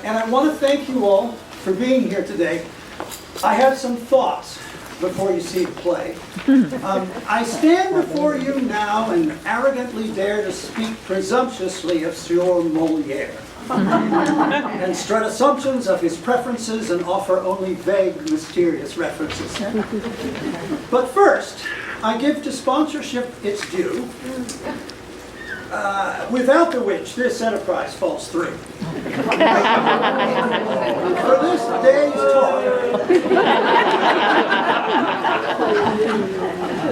and I want to thank you all for being here today. I have some thoughts before you see the play. I stand before you now and arrogantly dare to speak presumptuously of Sieur Molière, and strut assumptions of his preferences and offer only vague, mysterious references. But first, I give to sponsorship its due, without the which this enterprise falls through.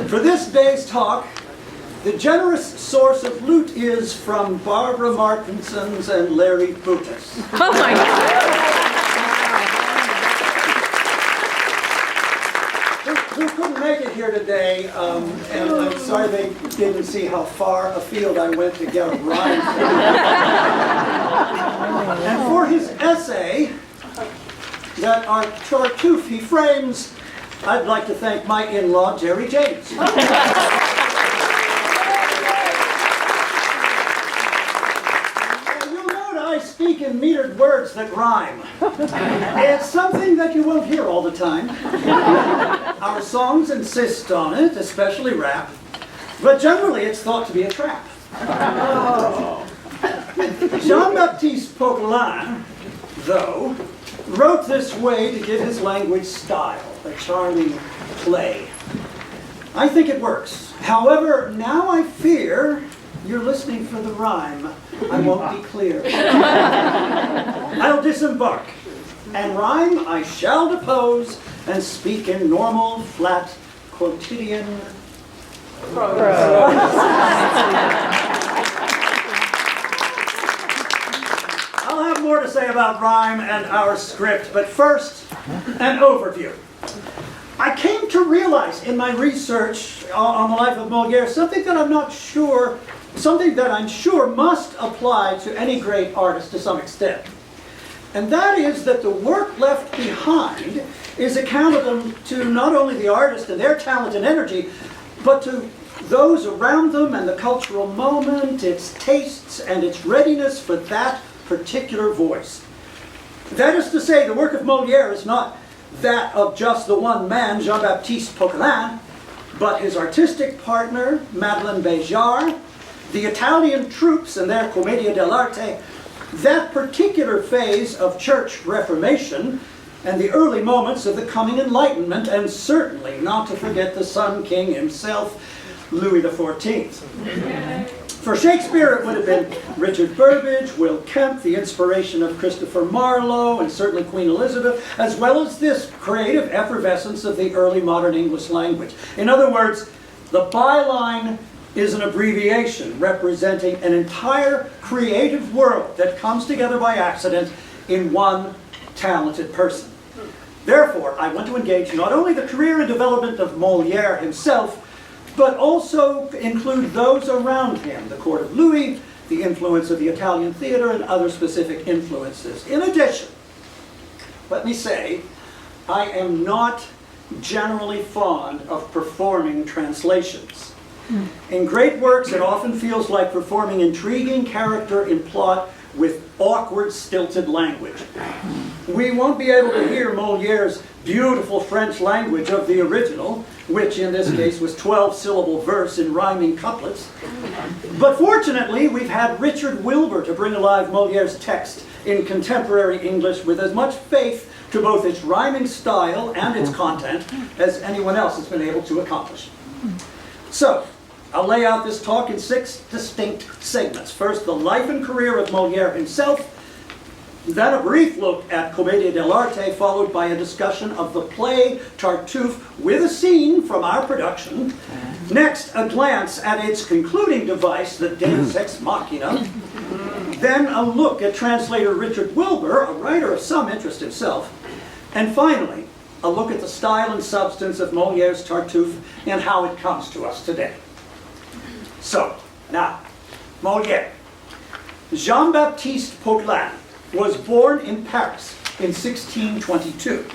For this day's talk, the generous source of loot is from Barbara Martinson's and Larry Bootis. Oh my God! Who couldn't make it here today, and I'm sorry they didn't see how far afield I went to get a rhyme. And for his essay that our Tartuffe he frames, I'd like to thank my in-law, Jerry James. Speak in metered words that rhyme. It's something that you won't hear all the time. Our songs insist on it, especially rap, but generally it's thought to be a trap. Jean-Baptiste Poquelin, though, wrote this way to give his language style, a charming play. I think it works. However, now I fear you're listening for the rhyme. I won't be clear. I'll disembark, and rhyme I shall depose, and speak in normal, flat, quotidian prose. I'll have more to say about rhyme and our script, but first, an overview. I came to realize in my research on the life of Molière something that I'm sure must apply to any great artist to some extent. And that is that the work left behind is accountable to not only the artist and their talent and energy, but to those around them and the cultural moment, its tastes, and its readiness for that particular voice. That is to say, the work of Molière is not that of just the one man, Jean-Baptiste Poquelin, but his artistic partner, Madeleine Béjart, the Italian troops and their Commedia dell'arte, that particular phase of church reformation, and the early moments of the coming Enlightenment, and certainly not to forget the Sun King himself, Louis XIV. For Shakespeare, it would have been Richard Burbage, Will Kemp, the inspiration of Christopher Marlowe, and certainly Queen Elizabeth, as well as this creative effervescence of the early modern English language. In other words, the byline is an abbreviation representing an entire creative world that comes together by accident in one talented person. Therefore, I want to engage not only the career and development of Molière himself, but also include those around him, the court of Louis, the influence of the Italian theater, and other specific influences. In addition, let me say, I am not generally fond of performing translations. In great works, it often feels like performing intriguing character in plot with awkward, stilted language. We won't be able to hear Molière's beautiful French language of the original, which in this case was 12-syllable verse in rhyming couplets. But fortunately, we've had Richard Wilbur to bring alive Molière's text in contemporary English with as much faith to both its rhyming style and its content as anyone else has been able to accomplish. So, I'll lay out this talk in 6 distinct segments. First, the life and career of Molière himself, then a brief look at Commedia dell'arte, followed by a discussion of the play Tartuffe with a scene from our production. Next, a glance at its concluding device, the Deus Ex Machina. Then a look at translator Richard Wilbur, a writer of some interest himself. And finally, a look at the style and substance of Molière's Tartuffe and how it comes to us today. So, now, Molière. Jean-Baptiste Poquelin was born in Paris in 1622.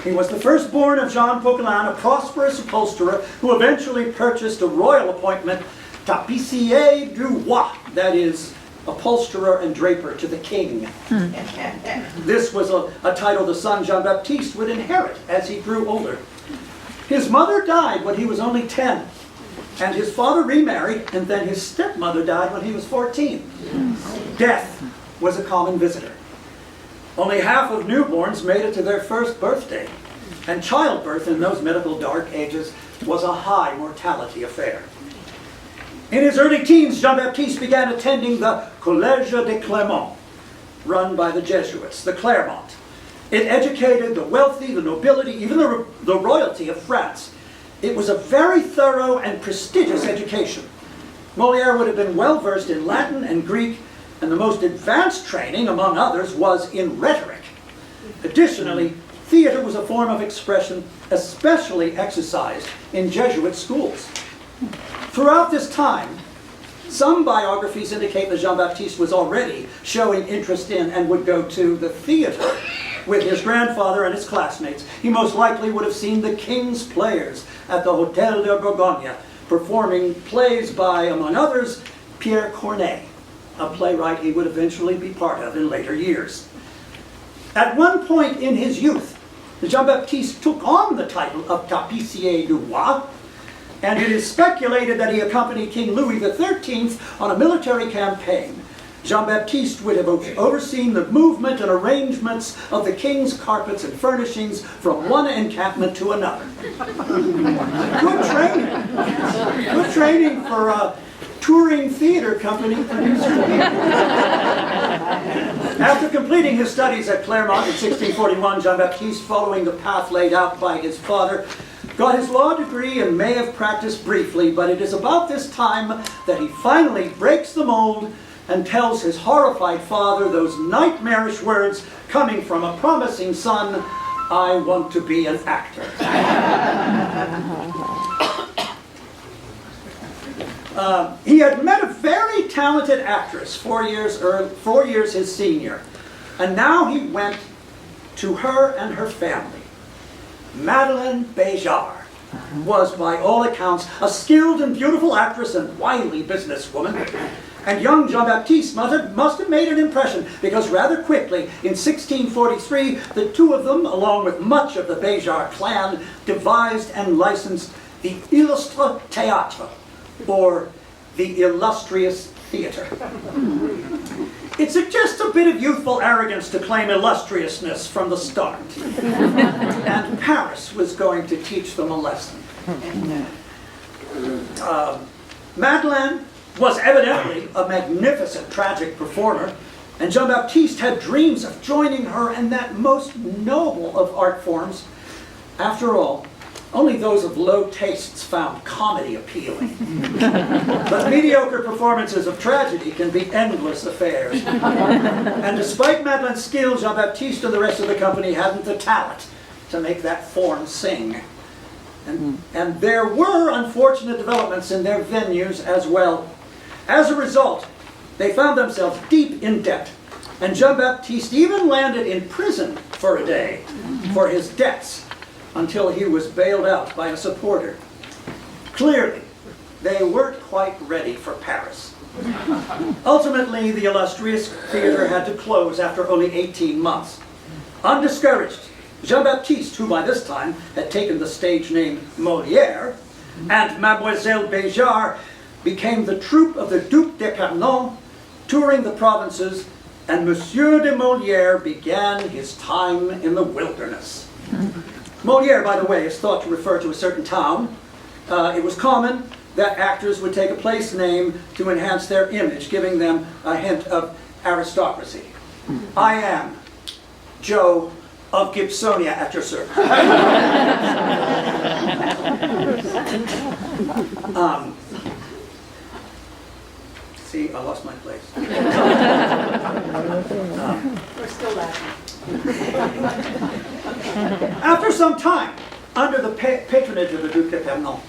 He was the firstborn of Jean Poquelin, a prosperous upholsterer who eventually purchased a royal appointment, tapissier du roi, that is, upholsterer and draper to the king. This was a title the son Jean-Baptiste would inherit as he grew older. His mother died when he was only 10, and his father remarried, and then his stepmother died when he was 14. Death was a common visitor. Only half of newborns made it to their first birthday, and childbirth in those medical dark ages was a high mortality affair. In his early teens, Jean-Baptiste began attending the Collège de Clermont, run by the Jesuits, the Clermont. It educated the wealthy, the nobility, even the royalty of France. It was a very thorough and prestigious education. Molière would have been well versed in Latin and Greek, and the most advanced training, among others, was in rhetoric. Additionally, theater was a form of expression especially exercised in Jesuit schools. Throughout this time, some biographies indicate that Jean-Baptiste was already showing interest in and would go to the theater with his grandfather and his classmates. He most likely would have seen the King's Players at the Hôtel de Bourgogne, performing plays by, among others, Pierre Corneille, a playwright he would eventually be part of in later years. At one point in his youth, Jean-Baptiste took on the title of Tapissier du Roi, and it is speculated that he accompanied King Louis XIII on a military campaign. Jean-Baptiste would have overseen the movement and arrangements of the king's carpets and furnishings from one encampment to another. Good training. Good training for a touring theater company producer. After completing his studies at Clermont in 1641, Jean-Baptiste, following the path laid out by his father, got his law degree and may have practiced briefly, but it is about this time that he finally breaks the mold and tells his horrified father those nightmarish words coming from a promising son, "I want to be an actor." He had met a very talented actress 4 years his senior, and now he went to her and her family. Madeleine Béjart was, by all accounts, a skilled and beautiful actress and wily businesswoman. And young Jean-Baptiste must have made an impression, because rather quickly, in 1643, the two of them, along with much of the Béjart clan, devised and licensed the Illustre Théâtre, or the Illustrious Theatre. It suggests a bit of youthful arrogance to claim illustriousness from the start. And Paris was going to teach them a lesson. Madeleine was evidently a magnificent tragic performer, and Jean-Baptiste had dreams of joining her in that most noble of art forms. After all, only those of low tastes found comedy appealing. But mediocre performances of tragedy can be endless affairs. And despite Madeleine's skill, Jean-Baptiste and the rest of the company hadn't the talent to make that form sing. And there were unfortunate developments in their venues as well. As a result, they found themselves deep in debt, and Jean-Baptiste even landed in prison for a day for his debts until he was bailed out by a supporter. Clearly, they weren't quite ready for Paris. Ultimately, the illustrious theater had to close after only 18 months. Undiscouraged, Jean-Baptiste, who by this time had taken the stage name Molière, and Mademoiselle Béjart became the troupe of the Duc d'Epernon, touring the provinces, and Monsieur de Molière began his time in the wilderness. Molière, by the way, is thought to refer to a certain town. It was common that actors would take a place name to enhance their image, giving them a hint of aristocracy. I am Joe of Gibsonia at your service. See, I lost my place. We're still laughing. After some time, under the patronage of the Duc d'Epernon,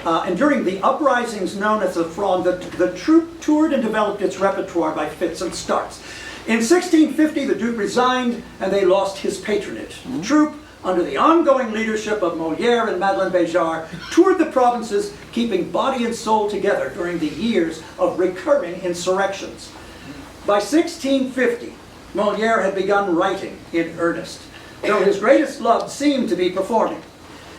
and during the uprisings known as the Fronde, the troupe toured and developed its repertoire by fits and starts. In 1650, the Duke resigned, and they lost his patronage. The troupe, under the ongoing leadership of Molière and Madeleine Béjart, toured the provinces, keeping body and soul together during the years of recurring insurrections. By 1650, Molière had begun writing in earnest, though his greatest love seemed to be performing.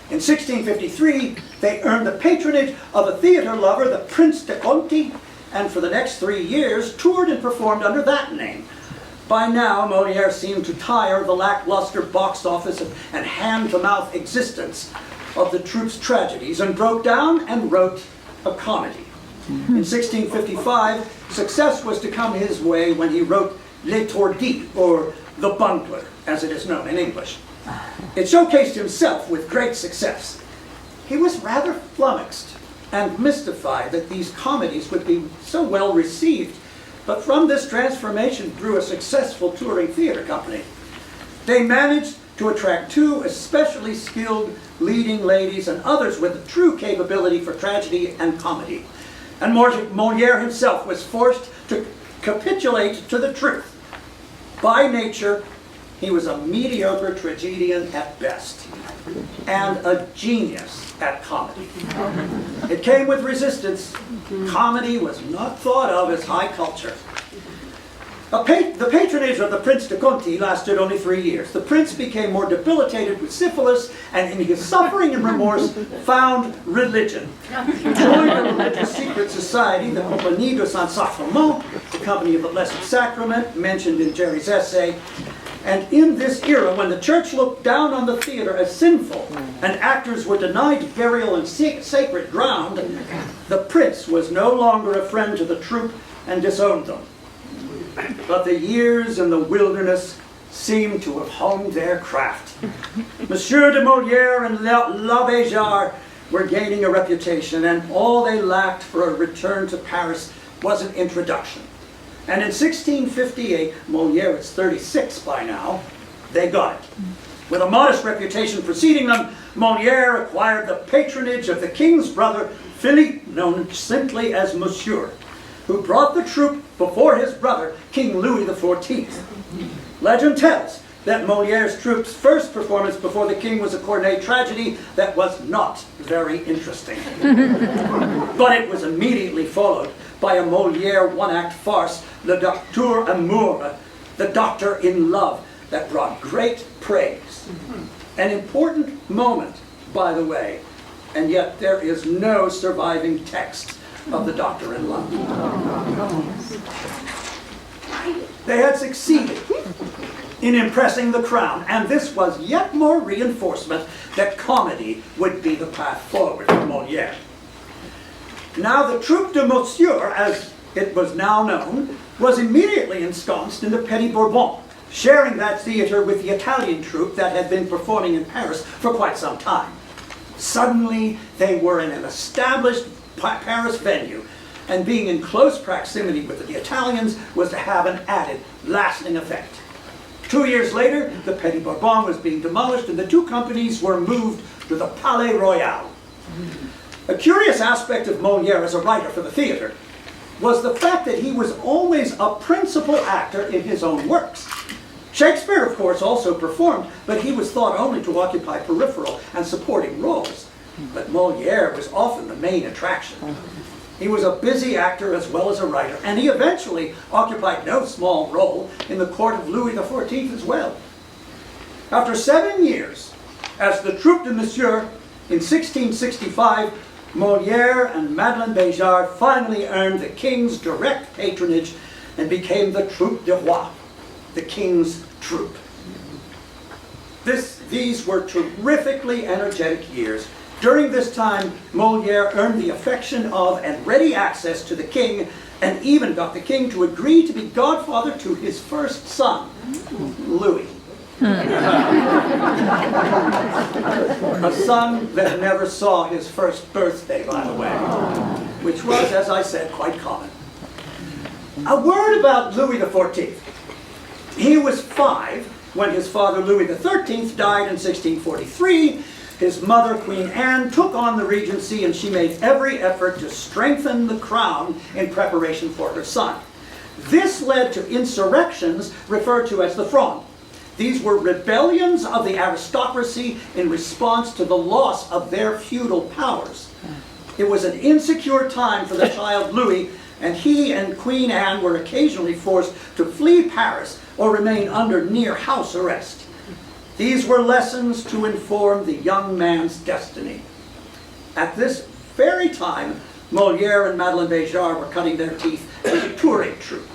In 1653, they earned the patronage of a theater lover, the Prince de Conti, and for the next 3 years toured and performed under that name. By now, Molière seemed to tire of the lackluster box office and hand-to-mouth existence of the troupe's tragedies and broke down and wrote a comedy. In 1655, success was to come his way when he wrote L'Étourdi, or The Bungler, as it is known in English. It showcased himself with great success. He was rather flummoxed and mystified that these comedies would be so well received, but from this transformation grew a successful touring theater company. They managed to attract 2 especially skilled leading ladies and others with a true capability for tragedy and comedy. And Molière himself was forced to capitulate to the truth. By nature, he was a mediocre tragedian at best, and a genius at comedy. It came with resistance. Comedy was not thought of as high culture. The patronage of the Prince de Conti lasted only 3 years. The prince became more debilitated with syphilis, and in his suffering and remorse found religion. He joined a religious secret society, the Compagnie de Saint-Sacrement, the Company of the Blessed Sacrament, mentioned in Jerry's essay. And in this era, when the church looked down on the theater as sinful, and actors were denied burial in sacred ground, the prince was no longer a friend to the troupe and disowned them. But the years in the wilderness seemed to have honed their craft. Monsieur de Molière and l'Abbé Jard were gaining a reputation, and all they lacked for a return to Paris was an introduction. And in 1658, Molière is 36 by now, they got it. With a modest reputation preceding them, Molière acquired the patronage of the king's brother, Philippe, known simply as Monsieur, who brought the troupe before his brother, King Louis XIV. Legend tells that Molière's troupe's first performance before the king was a Corneille tragedy that was not very interesting. But it was immediately followed by a Molière one-act farce, Le Docteur Amoureux, the Doctor in Love, that brought great praise. An important moment, by the way, and yet there is no surviving text of the Doctor in Love. They had succeeded in impressing the crown, and this was yet more reinforcement that comedy would be the path forward for Molière. Now the troupe de Monsieur, as it was now known, was immediately ensconced in the Petit Bourbon, sharing that theater with the Italian troupe that had been performing in Paris for quite some time. Suddenly, they were in an established Paris venue, and being in close proximity with the Italians was to have an added, lasting effect. 2 years later, the Petit Bourbon was being demolished, and the 2 companies were moved to the Palais Royal. A curious aspect of Molière as a writer for the theater was the fact that he was always a principal actor in his own works. Shakespeare, of course, also performed, but he was thought only to occupy peripheral and supporting roles. But Molière was often the main attraction. He was a busy actor as well as a writer, and he eventually occupied no small role in the court of Louis XIV as well. After 7 years as the troupe de Monsieur, in 1665, Molière and Madeleine Béjart finally earned the king's direct patronage and became the troupe de roi, the king's troupe. These were terrifically energetic years. During this time, Molière earned the affection of and ready access to the king, and even got the king to agree to be godfather to his first son, Louis. A son that never saw his first birthday, by the way, which was, as I said, quite common. A word about Louis XIV. He was 5 when his father Louis XIII died in 1643. His mother, Queen Anne, took on the regency, and she made every effort to strengthen the crown in preparation for her son. This led to insurrections referred to as the Fronde. These were rebellions of the aristocracy in response to the loss of their feudal powers. It was an insecure time for the child Louis, and he and Queen Anne were occasionally forced to flee Paris or remain under near house arrest. These were lessons to inform the young man's destiny. At this very time, Molière and Madeleine Béjart were cutting their teeth as a touring troupe.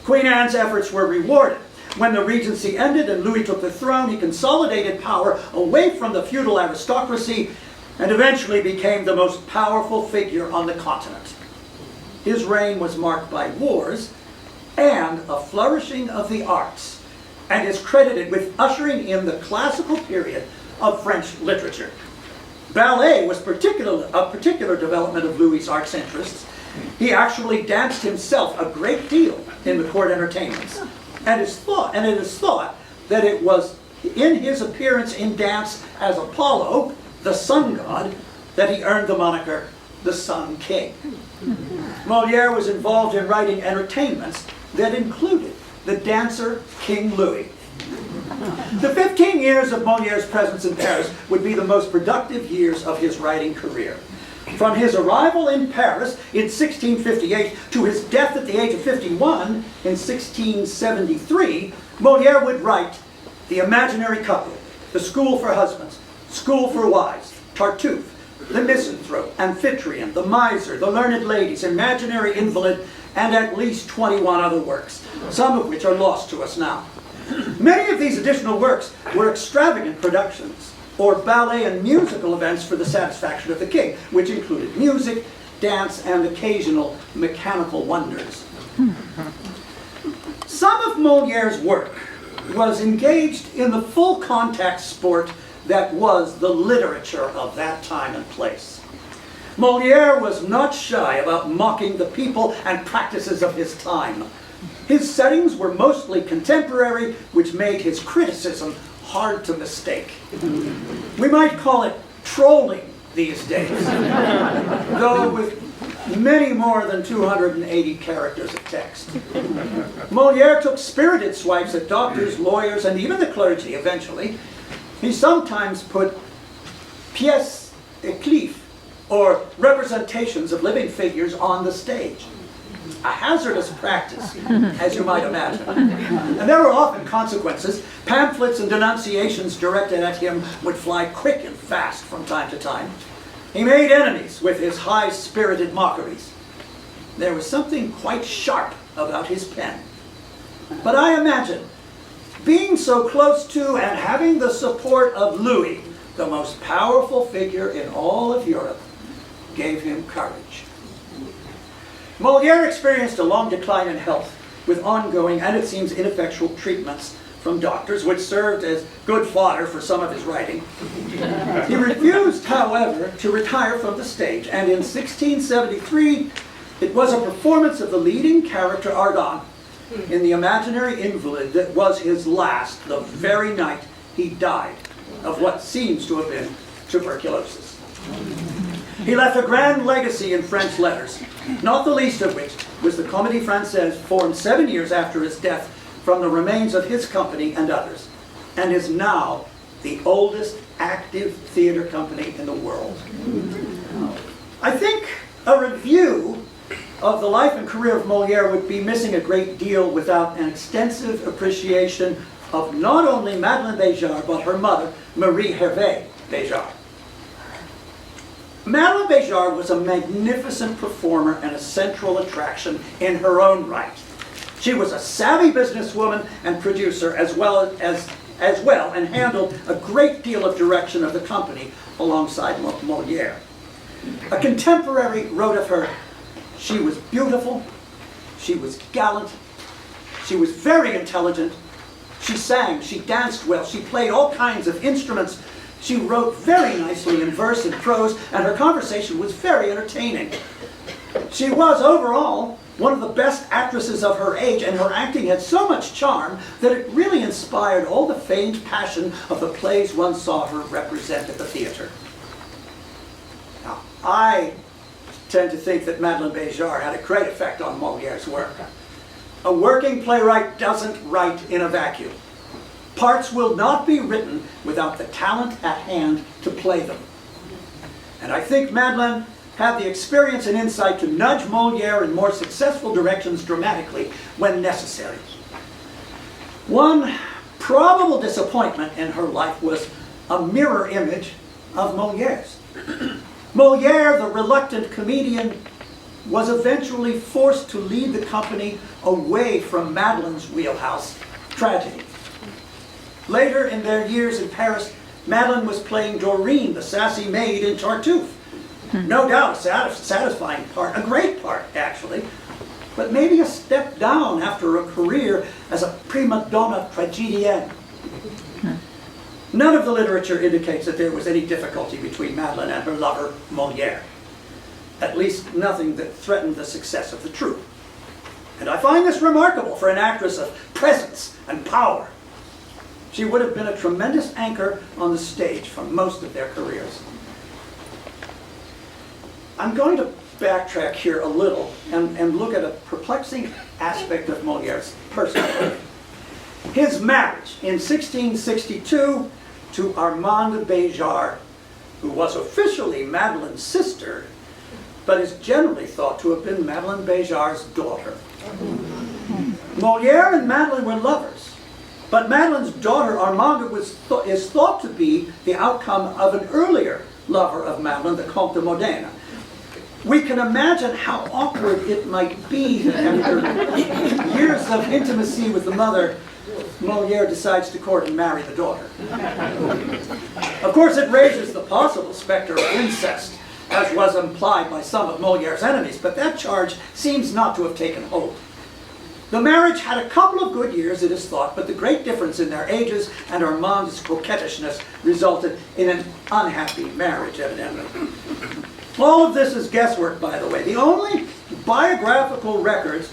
Queen Anne's efforts were rewarded. When the regency ended and Louis took the throne, he consolidated power away from the feudal aristocracy and eventually became the most powerful figure on the continent. His reign was marked by wars and a flourishing of the arts, and is credited with ushering in the classical period of French literature. Ballet was a particular development of Louis's arts interests. He actually danced himself a great deal in the court entertainments, and it is thought that it was in his appearance in dance as Apollo, the sun god, that he earned the moniker the Sun King. Molière was involved in writing entertainments that included the dancer King Louis. The 15 years of Molière's presence in Paris would be the most productive years of his writing career. From his arrival in Paris in 1658 to his death at the age of 51 in 1673, Molière would write The Imaginary Couple, The School for Husbands, School for Wives, Tartuffe, The Misanthrope, Amphitryon, The Miser, The Learned Ladies, Imaginary Invalid, and at least 21 other works, some of which are lost to us now. Many of these additional works were extravagant productions, or ballet and musical events for the satisfaction of the king, which included music, dance, and occasional mechanical wonders. Some of Molière's work was engaged in the full contact sport that was the literature of that time and place. Molière was not shy about mocking the people and practices of his time. His settings were mostly contemporary, which made his criticism hard to mistake. We might call it trolling these days, though with many more than 280 characters of text. Molière took spirited swipes at doctors, lawyers, and even the clergy eventually. He sometimes put pièces éclives, or representations of living figures, on the stage. A hazardous practice, as you might imagine. And there were often consequences. Pamphlets and denunciations directed at him would fly quick and fast from time to time. He made enemies with his high-spirited mockeries. There was something quite sharp about his pen. But I imagine being so close to and having the support of Louis, the most powerful figure in all of Europe, gave him courage. Molière experienced a long decline in health with ongoing and, it seems, ineffectual treatments from doctors, which served as good fodder for some of his writing. He refused, however, to retire from the stage, and in 1673, it was a performance of the leading character Ardent in The Imaginary Invalid that was his last, the very night he died of what seems to have been tuberculosis. He left a grand legacy in French letters, not the least of which was the Comédie Française, formed 7 years after his death from the remains of his company and others, and is now the oldest active theater company in the world. I think a review of the life and career of Molière would be missing a great deal without an extensive appreciation of not only Madeleine Béjart, but her mother, Marie Hervé Béjart. Madeleine Béjart was a magnificent performer and a central attraction in her own right. She was a savvy businesswoman and producer as well, and handled a great deal of direction of the company alongside Molière. A contemporary wrote of her, she was beautiful, she was gallant, she was very intelligent, she sang, she danced well, she played all kinds of instruments, she wrote very nicely in verse and prose, and her conversation was very entertaining. She was, overall, one of the best actresses of her age, and her acting had so much charm that it really inspired all the feigned passion of the plays one saw her represent at the theater. Now, I tend to think that Madeleine Béjart had a great effect on Molière's work. A working playwright doesn't write in a vacuum. Parts will not be written without the talent at hand to play them. And I think Madeleine had the experience and insight to nudge Molière in more successful directions dramatically when necessary. One probable disappointment in her life was a mirror image of Molière's. Molière, the reluctant comedian, was eventually forced to lead the company away from Madeleine's wheelhouse, tragedy. Later in their years in Paris, Madeleine was playing Dorine, the sassy maid in Tartuffe. No doubt a satisfying part, a great part actually, but maybe a step down after a career as a prima donna tragedienne. None of the literature indicates that there was any difficulty between Madeleine and her lover, Molière. At least nothing that threatened the success of the troupe. And I find this remarkable for an actress of presence and power. She would have been a tremendous anchor on the stage for most of their careers. I'm going to backtrack here a little and look at a perplexing aspect of Molière's personal life. His marriage in 1662 to Armande Béjart, who was officially Madeleine's sister, but is generally thought to have been Madeleine Béjart's daughter. Molière and Madeleine were lovers, but Madeleine's daughter Armande is thought to be the outcome of an earlier lover of Madeleine, the Comte de Modena. We can imagine how awkward it might be that after years of intimacy with the mother, Molière decides to court and marry the daughter. Of course, it raises the possible specter of incest, as was implied by some of Molière's enemies, but that charge seems not to have taken hold. The marriage had a couple of good years, it is thought, but the great difference in their ages and Armande's coquettishness resulted in an unhappy marriage, evidently. All of this is guesswork, by the way. The only biographical records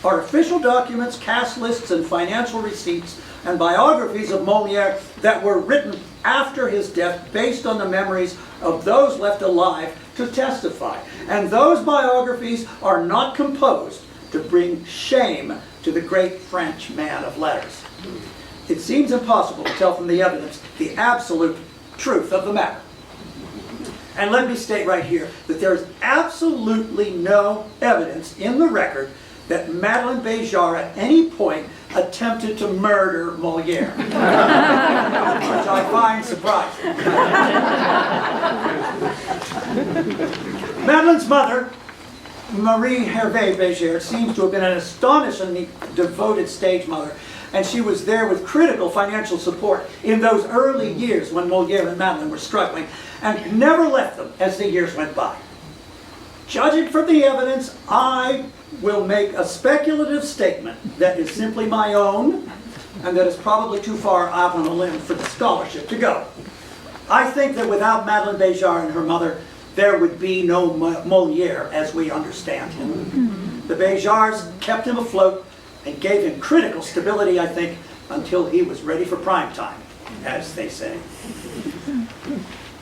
are official documents, cast lists, and financial receipts, and biographies of Molière that were written after his death based on the memories of those left alive to testify. And those biographies are not composed to bring shame to the great French man of letters. It seems impossible to tell from the evidence the absolute truth of the matter. And let me state right here that there is absolutely no evidence in the record that Madeleine Béjart at any point attempted to murder Molière, which I find surprising. Madeleine's mother, Marie Hervé Béjart, seems to have been an astonishingly devoted stage mother, and she was there with critical financial support in those early years when Molière and Madeleine were struggling, and never left them as the years went by. Judging from the evidence, I will make a speculative statement that is simply my own, and that is probably too far out on a limb for the scholarship to go. I think that without Madeleine Béjart and her mother, there would be no Molière as we understand him. The Béjarts kept him afloat and gave him critical stability, I think, until he was ready for prime time, as they say.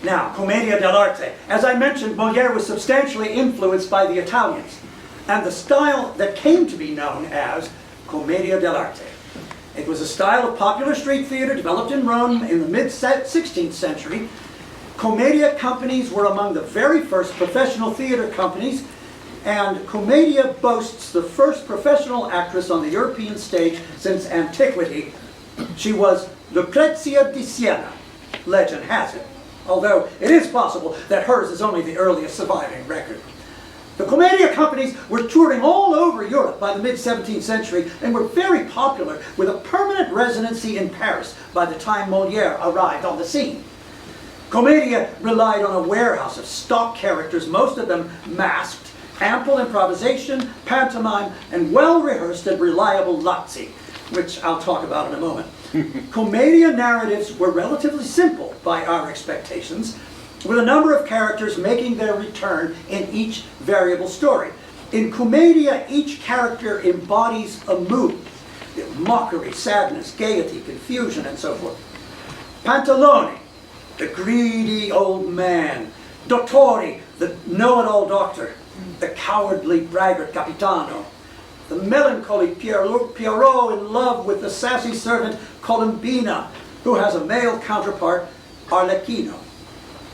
Now, Commedia dell'arte. As I mentioned, Molière was substantially influenced by the Italians, and the style that came to be known as Commedia dell'arte. It was a style of popular street theater developed in Rome in the mid-16th century. Commedia companies were among the very first professional theater companies, and Commedia boasts the first professional actress on the European stage since antiquity. She was Lucrezia di Siena, legend has it, although it is possible that hers is only the earliest surviving record. The Commedia companies were touring all over Europe by the mid-17th century and were very popular, with a permanent residency in Paris by the time Molière arrived on the scene. Commedia relied on a warehouse of stock characters, most of them masked, ample improvisation, pantomime, and well-rehearsed and reliable lazzi, which I'll talk about in a moment. Commedia narratives were relatively simple by our expectations, with a number of characters making their return in each variable story. In Commedia, each character embodies a mood: mockery, sadness, gaiety, confusion, and so forth. Pantalone, the greedy old man. Dottori, the know-it-all doctor. The cowardly braggart Capitano. The melancholy Pierrot in love with the sassy servant Colombina, who has a male counterpart, Arlecchino.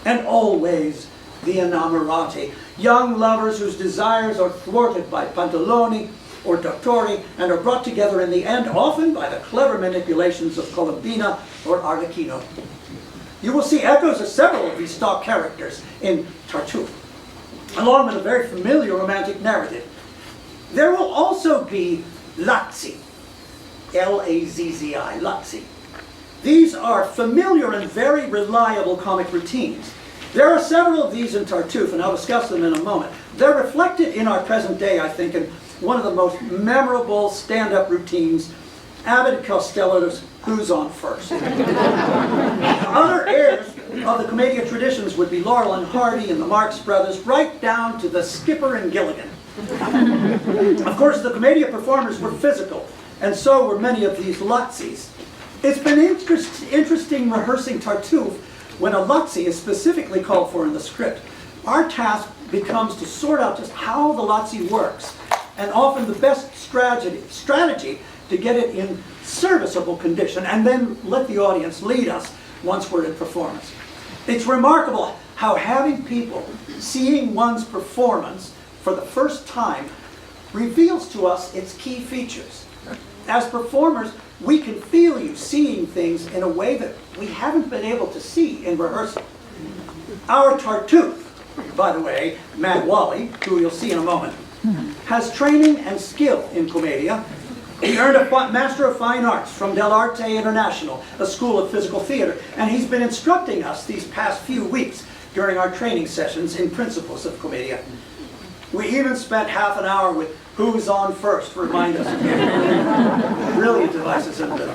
And always the innamorati, young lovers whose desires are thwarted by pantaloni or dottori and are brought together in the end, often by the clever manipulations of Colombina or Arlecchino. You will see echoes of several of these stock characters in Tartuffe, along with a very familiar romantic narrative. There will also be lazzi, L-A-Z-Z-I, lazzi. These are familiar and very reliable comic routines. There are several of these in Tartuffe, and I'll discuss them in a moment. They're reflected in our present day, I think, in one of the most memorable stand-up routines, Abbott and Costello's Who's on First. Other heirs of the Commedia traditions would be Laurel and Hardy and the Marx Brothers, right down to the Skipper and Gilligan. Of course, the Commedia performers were physical, and so were many of these lazzis. It's been interesting rehearsing Tartuffe when a lazzi is specifically called for in the script. Our task becomes to sort out just how the lazzi works, and often the best strategy to get it in serviceable condition, and then let the audience lead us once we're in performance. It's remarkable how having people seeing one's performance for the first time reveals to us its key features. As performers, we can feel you seeing things in a way that we haven't been able to see in rehearsal. Our Tartuffe, by the way, Matt Wally, who you'll see in a moment, has training and skill in commedia. He earned a Master of Fine Arts from Dell'Arte International, a school of physical theater, and he's been instructing us these past few weeks during our training sessions in principles of commedia. We even spent half an hour with Who's on First to remind us again. Brilliant devices, isn't it?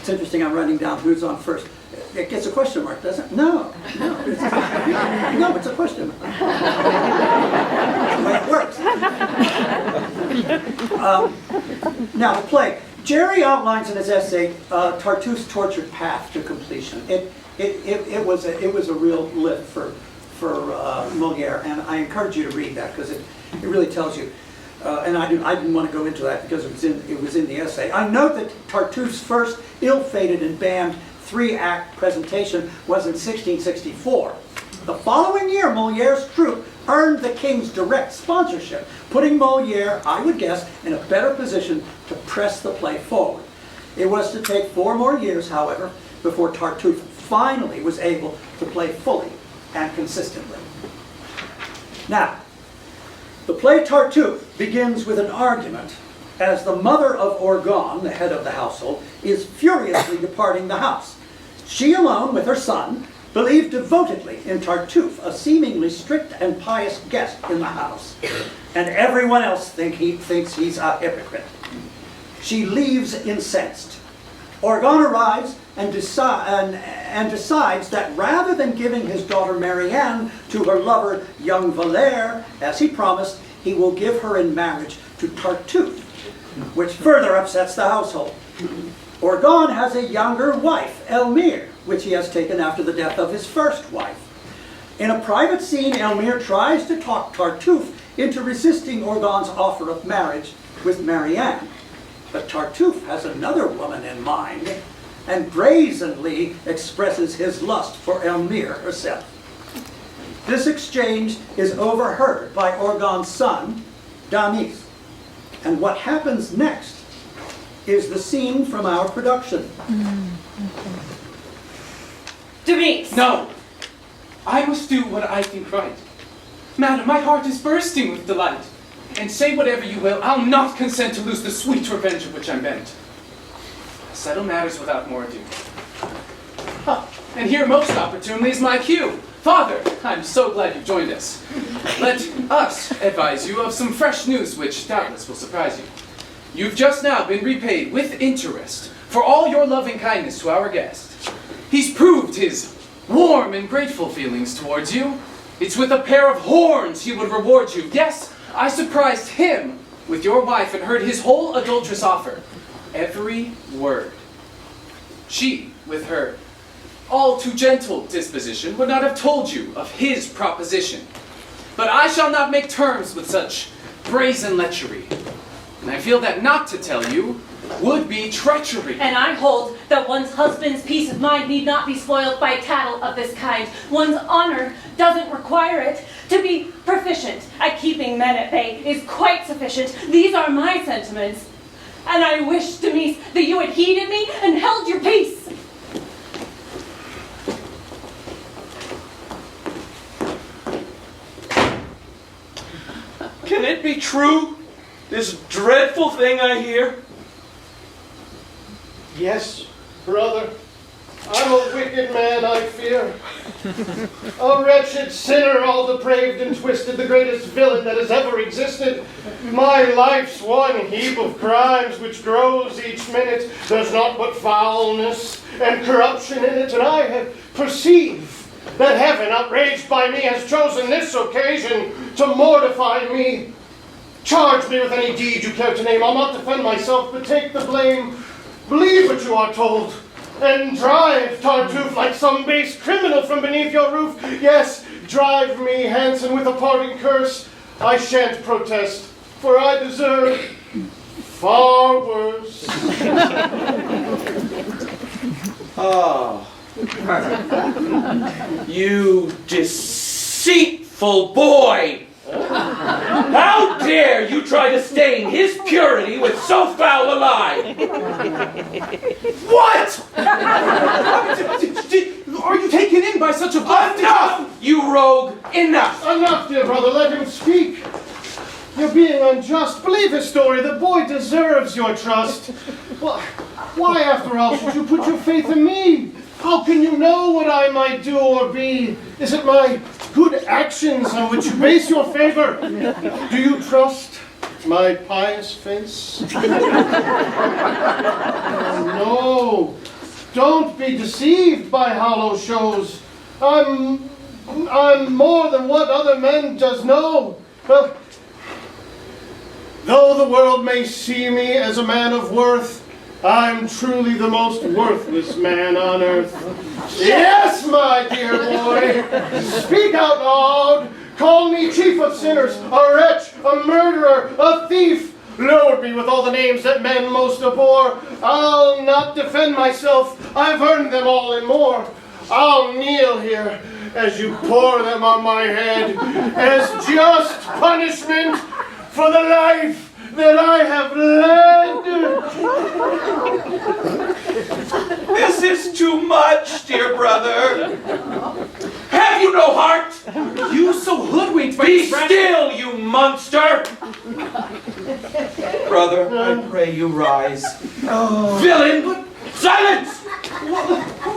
It's interesting, I'm writing down Who's on First. It gets a question mark, doesn't it? No. No, it's a question mark. That's the way it works. Now, the play. Jerry outlines in his essay Tartuffe's tortured path to completion. It was a real lift for Molière, and I encourage you to read that because it really tells you. And I didn't want to go into that because it was in the essay. I note that Tartuffe's first ill-fated and banned 3-act presentation was in 1664. The following year, Molière's troupe earned the king's direct sponsorship, putting Molière, I would guess, in a better position to press the play forward. It was to take 4 more years, however, before Tartuffe finally was able to play fully and consistently. Now, the play Tartuffe begins with an argument as the mother of Orgon, the head of the household, is furiously departing the house. She alone, with her son, believed devotedly in Tartuffe, a seemingly strict and pious guest in the house, and everyone else thinks he's a hypocrite. She leaves incensed. Orgon arrives and decides that rather than giving his daughter Marianne to her lover, young Valère, as he promised, he will give her in marriage to Tartuffe, which further upsets the household. Orgon has a younger wife, Elmire, which he has taken after the death of his first wife. In a private scene, Elmire tries to talk Tartuffe into resisting Orgon's offer of marriage with Marianne. But Tartuffe has another woman in mind and brazenly expresses his lust for Elmire herself. This exchange is overheard by Orgon's son, Damis. And what happens next is the scene from our production. Damis! No! I must do what I think right. Madam, my heart is bursting with delight. And say whatever you will, I'll not consent to lose the sweet revenge of which I'm bent. Settle matters without more ado. And here most opportunely is my cue. Father, I'm so glad you've joined us. Let us advise you of some fresh news which doubtless will surprise you. You've just now been repaid with interest for all your loving kindness to our guest. He's proved his warm and grateful feelings towards you. It's with a pair of horns he would reward you. Yes, I surprised him with your wife and heard his whole adulterous offer. Every word. She, with her all too gentle disposition, would not have told you of his proposition. But I shall not make terms with such brazen lechery. And I feel that not to tell you would be treachery. And I hold that one's husband's peace of mind need not be spoiled by tattle of this kind. One's honor doesn't require it. To be proficient at keeping men at bay is quite sufficient. These are my sentiments. And I wish, Demise, that you had heeded me and held your peace. Can it be true, this dreadful thing I hear? Yes, brother. I'm a wicked man, I fear. A wretched sinner, all depraved and twisted, the greatest villain that has ever existed. My life's one heap of crimes which grows each minute. There's naught but foulness and corruption in it, and I have perceived that heaven, outraged by me, has chosen this occasion to mortify me. Charge me with any deed you care to name. I'll not defend myself, but take the blame. Believe what you are told, and drive Tartuffe like some base criminal from beneath your roof. Yes, drive me hence, and with a parting curse, I shan't protest, for I deserve far worse. Ah, you deceitful boy! How dare you try to stain his purity with so foul a lie? What? Are you taken in by such a bluff? Enough, you rogue! Enough! Enough, dear brother, let him speak. You're being unjust. Believe his story. The boy deserves your trust. Well, why, after all, should you put your faith in me? How can you know what I might do or be? Is it my good actions on which you base your favor? Do you trust my pious face? No. Don't be deceived by hollow shows. I'm more than what other men does know. Well, though the world may see me as a man of worth, I'm truly the most worthless man on earth. Yes, my dear boy, speak out loud. Call me chief of sinners, a wretch, a murderer, a thief. Load me with all the names that men most abhor. I'll not defend myself. I've earned them all and more. I'll kneel here as you pour them on my head as just punishment for the life that I have led. This is too much, dear brother. Have you no heart? You so hoodwinked by Be this rash- still, you monster! Brother, I pray you rise. Villain! Silence!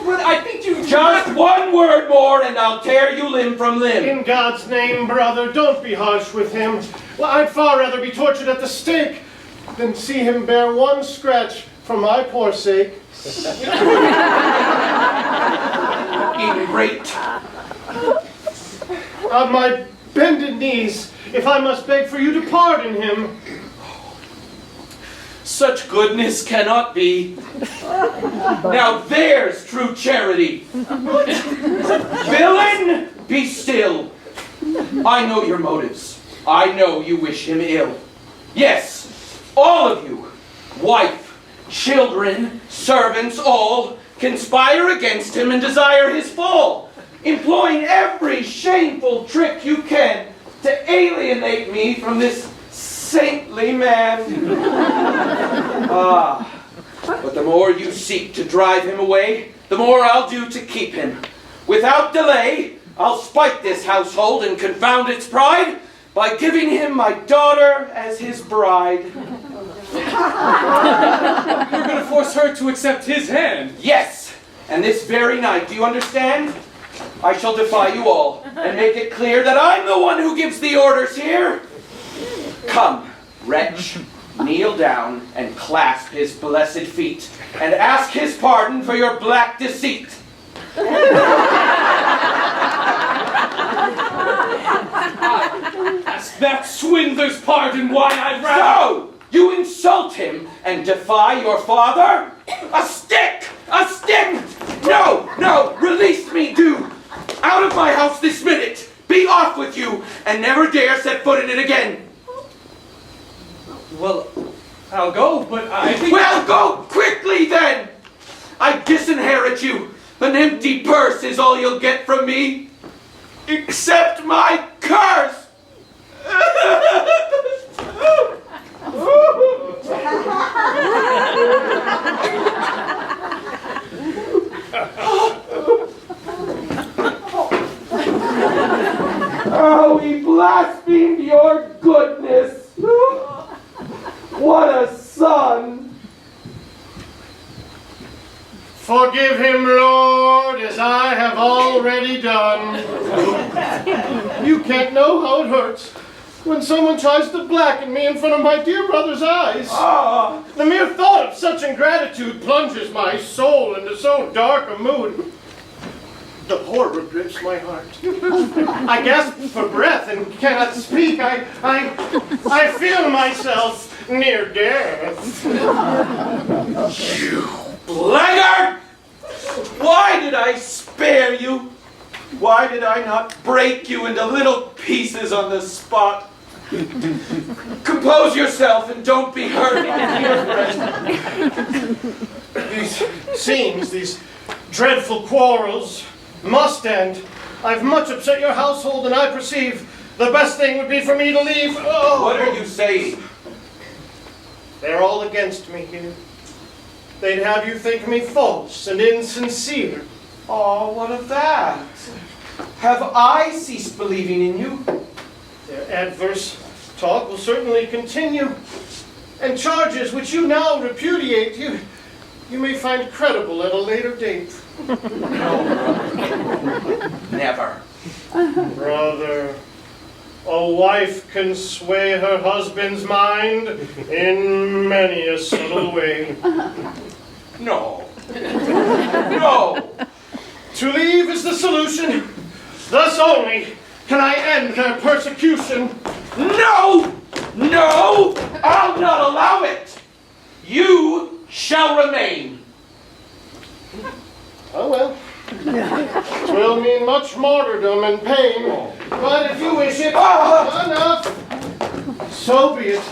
But I think you Just one word more and I'll tear you limb from limb. In God's name, brother, don't be harsh with him. Well, I'd far rather be tortured at the stake than see him bear one scratch for my poor sake. Ingrate. On my bended knees, if I must beg for you to pardon him. Such goodness cannot be. Now there's true charity. Villain, be still. I know your motives. I know you wish him ill. Yes, all of you, wife, children, servants, all, conspire against him and desire his fall, employing every shameful trick you can to alienate me from this saintly man. But the more you seek to drive him away, the more I'll do to keep him. Without delay, I'll spike this household and confound its pride by giving him my daughter as his bride. You're going to force her to accept his hand. Yes, and this very night, do you understand? I shall defy you all and make it clear that I'm the one who gives the orders here. Come, wretch, kneel down and clasp his blessed feet and ask his pardon for your black deceit. Ask that swindler's pardon why I'd rather... So, you insult him and defy your father? A stick! A stick! No, no, release me, do! Out of my house this minute! Be off with you, and never dare set foot in it again! Well, I'll go, but I think... Well, go quickly then! I disinherit you. An empty purse is all you'll get from me. Accept my curse! Oh, he blasphemed your goodness. What a son. Forgive him, Lord, as I have already done. You can't know how it hurts when someone tries to blacken me in front of my dear brother's eyes. Ah. The mere thought of such ingratitude plunges my soul into so dark a mood. The horror grips my heart. I gasp for breath and cannot speak. I feel myself near death. You blackguard! Why did I spare you? Why did I not break you into little pieces on the spot? Compose yourself and don't be hurt, my dear friend. These scenes, these dreadful quarrels must end. I've much upset your household, and I perceive the best thing would be for me to leave. Oh. What are you saying? They're all against me here. They'd have you think me false and insincere. Oh, what of that? Have I ceased believing in you? Their adverse talk will certainly continue, and charges which you now repudiate, you may find credible at a later date. No, never. Brother, a wife can sway her husband's mind in many a subtle way. No. No. To leave is the solution. Thus only can I end their persecution. No! No! I'll not allow it! You shall remain. Oh well. Twill mean much martyrdom and pain, but if you wish it, enough. So be it.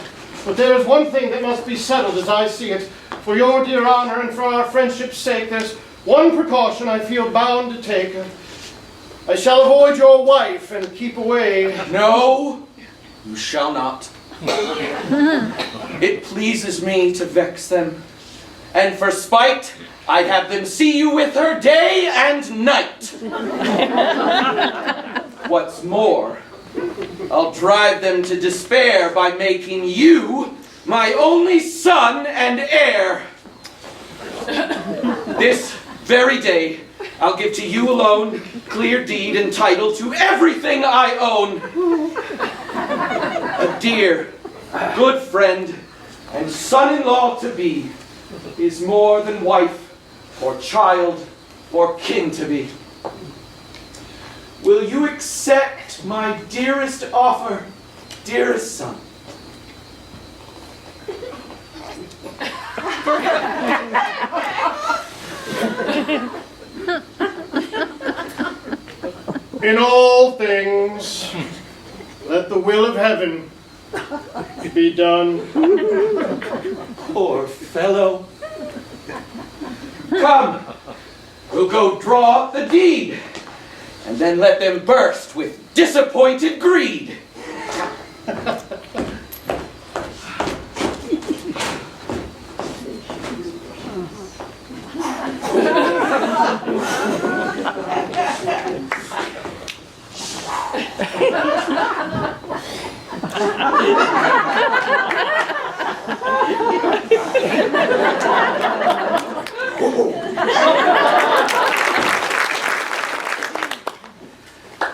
But there is one thing that must be settled as I see it. For your dear honor and for our friendship's sake, there's one precaution I feel bound to take. I shall avoid your wife and keep away. No, you shall not. It pleases me to vex them, and for spite, I'd have them see you with her day and night. What's more, I'll drive them to despair by making you my only son and heir. This very day, I'll give to you alone clear deed and title to everything I own. A dear, good friend, and son-in-law to be is more than wife or child or kin to be. Will you accept my dearest offer, dearest son? In all things, let the will of heaven be done. Poor fellow. Come, we'll go draw up the deed, and then let them burst with disappointed greed.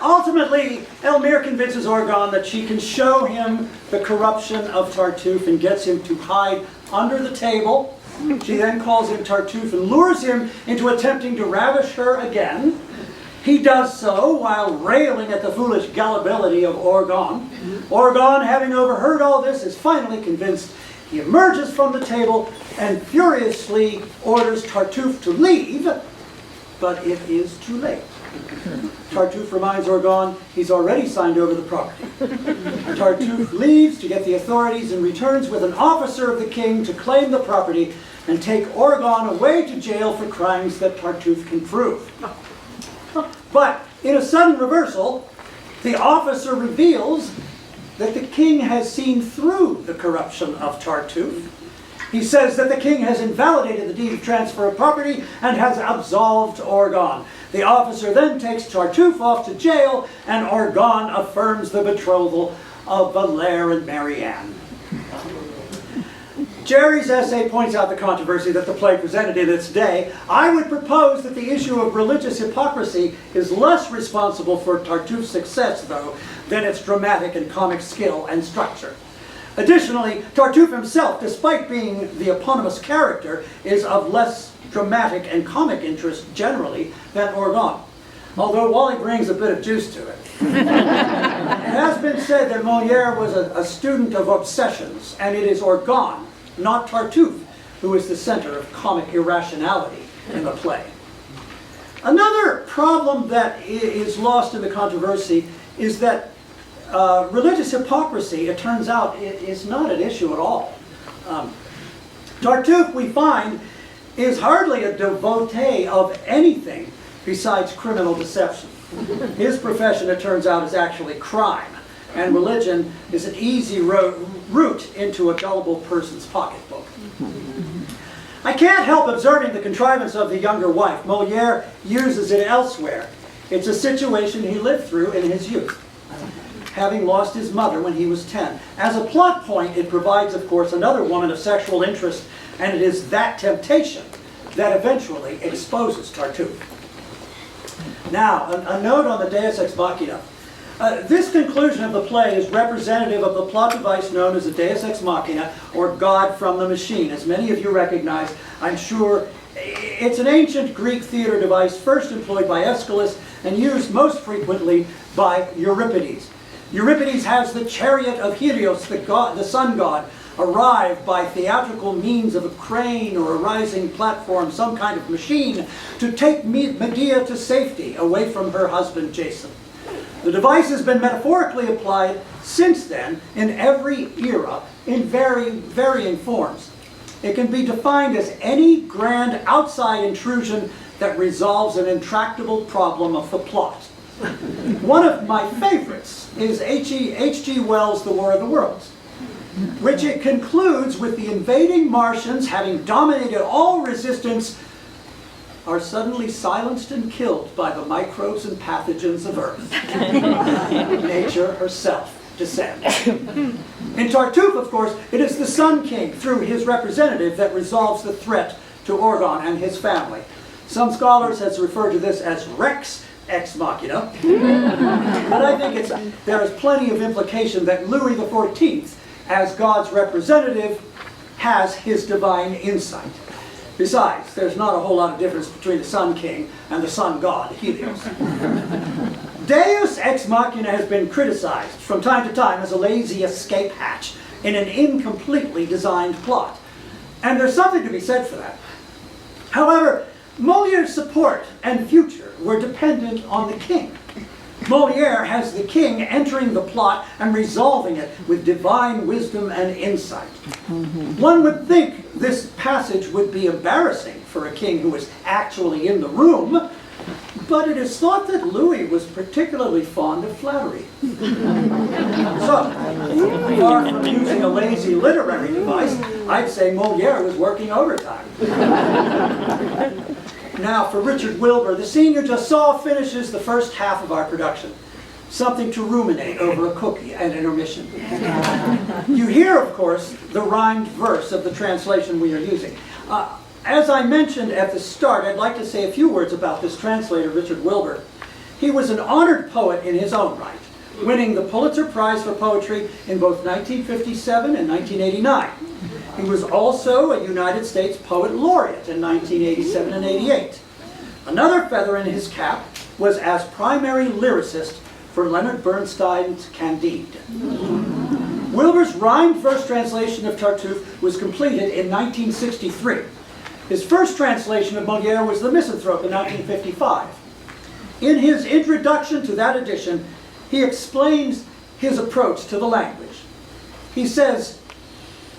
Ultimately, Elmire convinces Orgon that she can show him the corruption of Tartuffe and gets him to hide under the table. She then calls him Tartuffe and lures him into attempting to ravish her again. He does so while railing at the foolish gullibility of Orgon. Orgon, having overheard all this, is finally convinced. He emerges from the table and furiously orders Tartuffe to leave, but it is too late. Tartuffe reminds Orgon he's already signed over the property. Tartuffe leaves to get the authorities and returns with an officer of the king to claim the property and take Orgon away to jail for crimes that Tartuffe can prove. But in a sudden reversal, the officer reveals that the king has seen through the corruption of Tartuffe. He says that the king has invalidated the deed of transfer of property and has absolved Orgon. The officer then takes Tartuffe off to jail, and Orgon affirms the betrothal of Molière and Marianne. Jerry's essay points out the controversy that the play presented in its day. I would propose that the issue of religious hypocrisy is less responsible for Tartuffe's success, though, than its dramatic and comic skill and structure. Additionally, Tartuffe himself, despite being the eponymous character, is of less dramatic and comic interest generally than Orgon, although Wally brings a bit of juice to it. It has been said that Molière was a student of obsessions, and it is Orgon, not Tartuffe, who is the center of comic irrationality in the play. Another problem that is lost in the controversy is that religious hypocrisy, it turns out, is not an issue at all. Tartuffe, we find, is hardly a devotee of anything besides criminal deception. His profession, it turns out, is actually crime, and religion is an easy route into a gullible person's pocketbook. I can't help observing the contrivance of the younger wife. Molière uses it elsewhere. It's a situation he lived through in his youth, having lost his mother when he was 10. As a plot point, it provides, of course, another woman of sexual interest, and it is that temptation that eventually exposes Tartuffe. Now, a note on the Deus Ex Machina. This conclusion of the play is representative of the plot device known as the Deus Ex Machina, or God from the Machine. As many of you recognize, I'm sure, it's an ancient Greek theater device first employed by Aeschylus and used most frequently by Euripides. Euripides has the chariot of Helios, the sun god, arrive by theatrical means of a crane or a rising platform, some kind of machine, to take Medea to safety away from her husband Jason. The device has been metaphorically applied since then in every era in varying forms. It can be defined as any grand outside intrusion that resolves an intractable problem of the plot. One of my favorites is H.G. Wells' The War of the Worlds, which it concludes with the invading Martians, having dominated all resistance, are suddenly silenced and killed by the microbes and pathogens of Earth. Nature herself descends. In Tartuffe, of course, it is the Sun King, through his representative, that resolves the threat to Orgon and his family. Some scholars have referred to this as Rex Ex Machina, but I think there is plenty of implication that Louis XIV, as God's representative, has his divine insight. Besides, there's not a whole lot of difference between the Sun King and the Sun God, Helios. Deus Ex Machina has been criticized from time to time as a lazy escape hatch in an incompletely designed plot. And there's something to be said for that. However, Molière's support and future were dependent on the king. Molière has the king entering the plot and resolving it with divine wisdom and insight. One would think this passage would be embarrassing for a king who was actually in the room, but it is thought that Louis was particularly fond of flattery. So, far from using a lazy literary device, I'd say Molière was working overtime. Now, for Richard Wilbur, the scene you just saw finishes the first half of our production. Something to ruminate over a cookie and intermission. You hear, of course, the rhymed verse of the translation we are using. As I mentioned at the start, I'd like to say a few words about this translator, Richard Wilbur. He was an honored poet in his own right, winning the Pulitzer Prize for Poetry in both 1957 and 1989. He was also a United States Poet Laureate in 1987 and 88. Another feather in his cap was as primary lyricist for Leonard Bernstein's Candide. Wilbur's rhymed verse translation of Tartuffe was completed in 1963. His first translation of Molière was The Misanthrope in 1955. In his introduction to that edition, he explains his approach to the language. He says,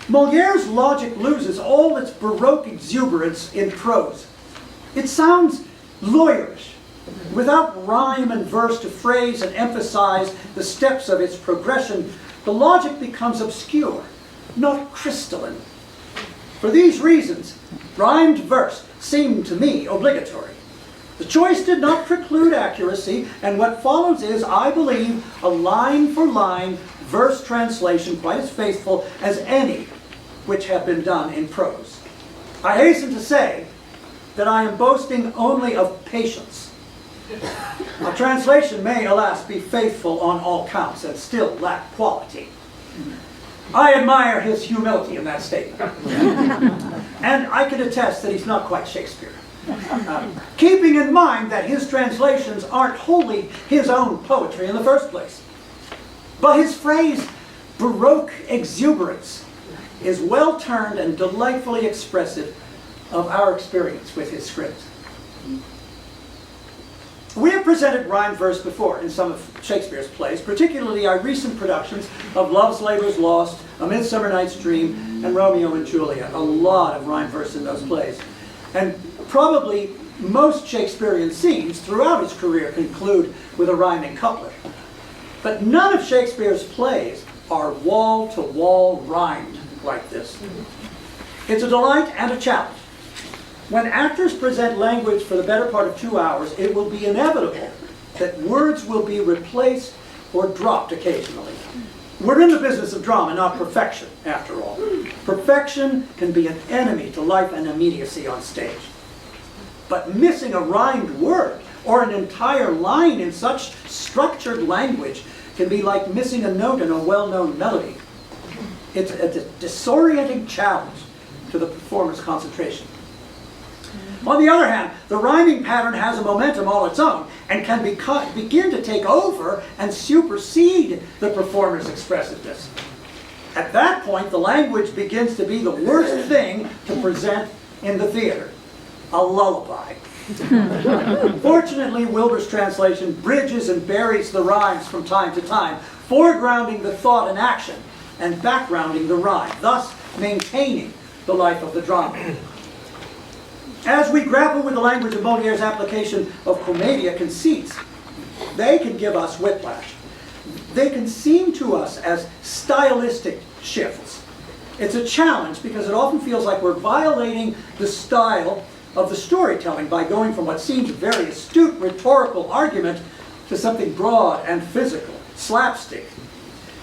Moliere's logic loses all its Baroque exuberance in prose. It sounds lawyerish, without rhyme and verse to phrase and emphasize the steps of its progression. The logic becomes obscure, not crystalline. For these reasons, rhymed verse seemed to me obligatory. The choice did not preclude accuracy, and what follows is, I believe, a line-for-line verse translation quite as faithful as any which have been done in prose. I hasten to say that I am boasting only of patience. A translation may, alas, be faithful on all counts and still lack quality. I admire his humility in that statement. And I can attest that he's not quite Shakespeare. Keeping in mind that his translations aren't wholly his own poetry in the first place. But his phrase, Baroque exuberance, is well turned and delightfully expressive of our experience with his script. We have presented rhymed verse before in some of Shakespeare's plays, particularly our recent productions of Love's Labour's Lost, A Midsummer Night's Dream, and Romeo and Juliet. A lot of rhymed verse in those plays. And probably most Shakespearean scenes throughout his career conclude with a rhyming couplet. But none of Shakespeare's plays are wall-to-wall rhymed like this. It's a delight and a challenge. When actors present language for the better part of 2 hours, it will be inevitable that words will be replaced or dropped occasionally. We're in the business of drama, not perfection, after all. Perfection can be an enemy to life and immediacy on stage. But missing a rhymed word or an entire line in such structured language can be like missing a note in a well-known melody. It's a disorienting challenge to the performer's concentration. On the other hand, the rhyming pattern has a momentum all its own and can begin to take over and supersede the performer's expressiveness. At that point, the language begins to be the worst thing to present in the theater, a lullaby. Fortunately, Wilbur's translation bridges and buries the rhymes from time to time, foregrounding the thought and action and backgrounding the rhyme, thus maintaining the life of the drama. As we grapple with the language of Moliere's application of commedia conceits, they can give us whiplash. They can seem to us as stylistic shifts. It's a challenge because it often feels like we're violating the style of the storytelling by going from what seems a very astute rhetorical argument to something broad and physical, slapstick.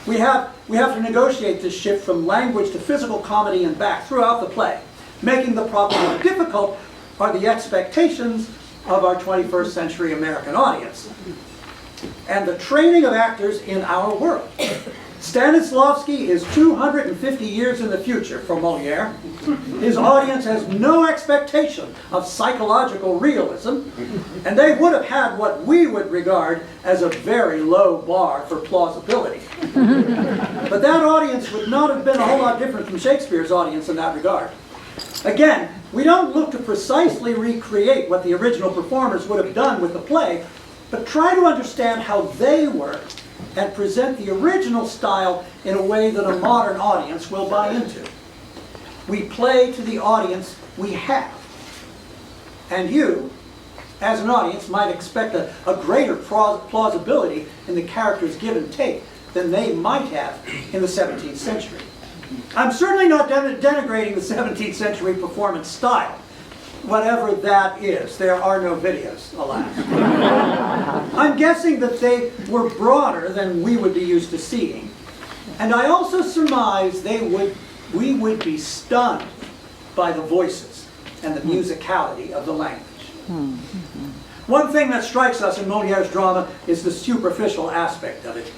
We have to negotiate this shift from language to physical comedy and back throughout the play. Making the problem more difficult are the expectations of our 21st century American audience and the training of actors in our world. Stanislavski is 250 years in the future for Molière. His audience has no expectation of psychological realism, and they would have had what we would regard as a very low bar for plausibility. But that audience would not have been a whole lot different from Shakespeare's audience in that regard. Again, we don't look to precisely recreate what the original performers would have done with the play, but try to understand how they worked and present the original style in a way that a modern audience will buy into. We play to the audience we have. And you, as an audience, might expect a greater plausibility in the character's give and take than they might have in the 17th century. I'm certainly not denigrating the 17th century performance style, whatever that is. There are no videos, alas. I'm guessing that they were broader than we would be used to seeing. And I also surmise we would be stunned by the voices and the musicality of the language. One thing that strikes us in Molière's drama is the superficial aspect of it.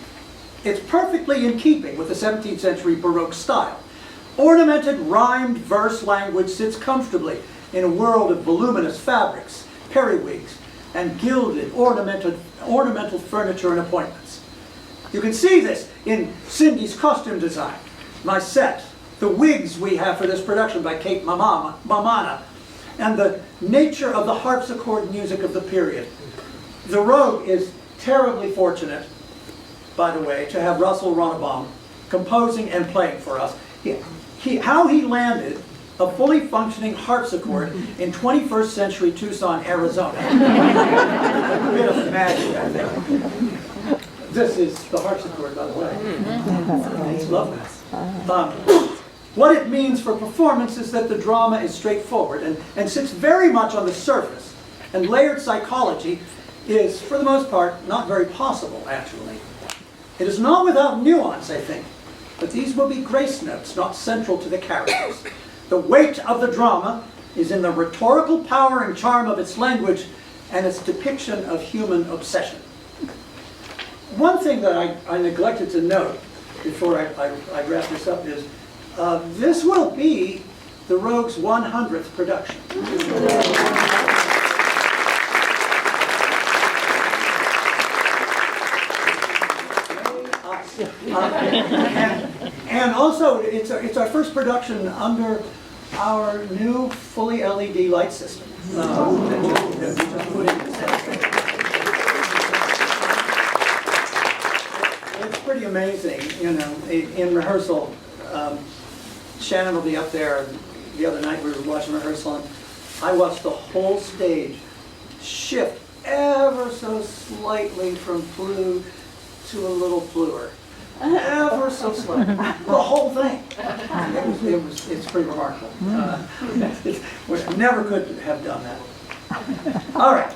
It's perfectly in keeping with the 17th century Baroque style. Ornamented, rhymed verse language sits comfortably in a world of voluminous fabrics, periwigs, and gilded, ornamental furniture and appointments. You can see this in Cindy's costume design, my set, the wigs we have for this production by Kate Mamana, and the nature of the harpsichord music of the period. The Rogue is terribly fortunate, by the way, to have Russell Runnebaum composing and playing for us. How he landed a fully functioning harpsichord in 21st century Tucson, Arizona. A bit of magic, I think. This is the harpsichord, by the way. It's lovely. What it means for performance is that the drama is straightforward and sits very much on the surface. And layered psychology is, for the most part, not very possible, actually. It is not without nuance, I think, but these will be grace notes, not central to the characters. The weight of the drama is in the rhetorical power and charm of its language and its depiction of human obsession. One thing that I neglected to note before I wrap this up is this will be the Rogue's 100th production. And also, it's our first production under our new fully LED light system that we just put in. It's pretty amazing, you know. In rehearsal, Shannon will be up there. The other night we were watching rehearsal, and I watched the whole stage shift ever so slightly from blue to a little bluer. Ever so slightly. The whole thing. It's pretty remarkable. We never could have done that. All right.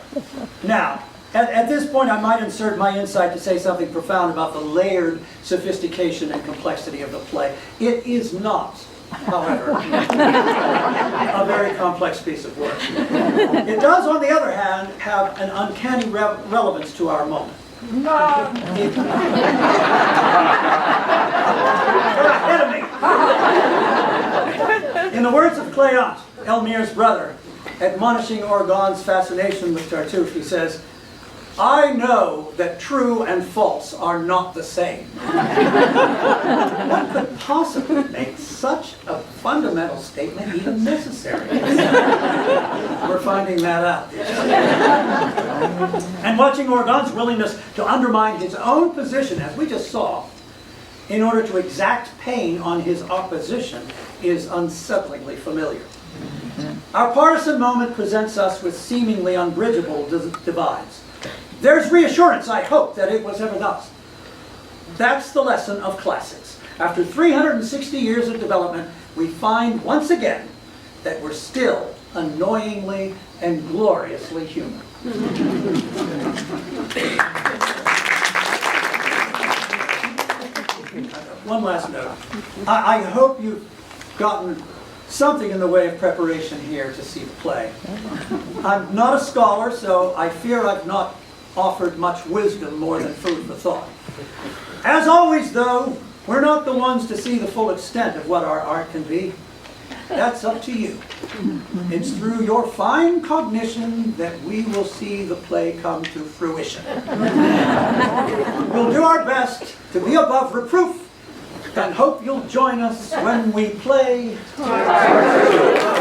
Now, at this point, I might insert my insight to say something profound about the layered sophistication and complexity of the play. It is not, however, a very complex piece of work. It does, on the other hand, have an uncanny relevance to our moment. Ahead of me. In the words of Cléante, Elmire's brother, admonishing Orgon's fascination with Tartuffe, he says, "I know that true and false are not the same." What could possibly make such a fundamental statement even necessary? We're finding that out. And watching Orgon's willingness to undermine his own position, as we just saw, in order to exact pain on his opposition, is unsettlingly familiar. Our partisan moment presents us with seemingly unbridgeable divides. There's reassurance, I hope, that it was ever thus. That's the lesson of classics. After 360 years of development, we find once again that we're still annoyingly and gloriously human. One last note. I hope you've gotten something in the way of preparation here to see the play. I'm not a scholar, so I fear I've not offered much wisdom more than food for thought. As always, though, we're not the ones to see the full extent of what our art can be. That's up to you. It's through your fine cognition that we will see the play come to fruition. We'll do our best to be above reproof and hope you'll join us when we play Tartuffe.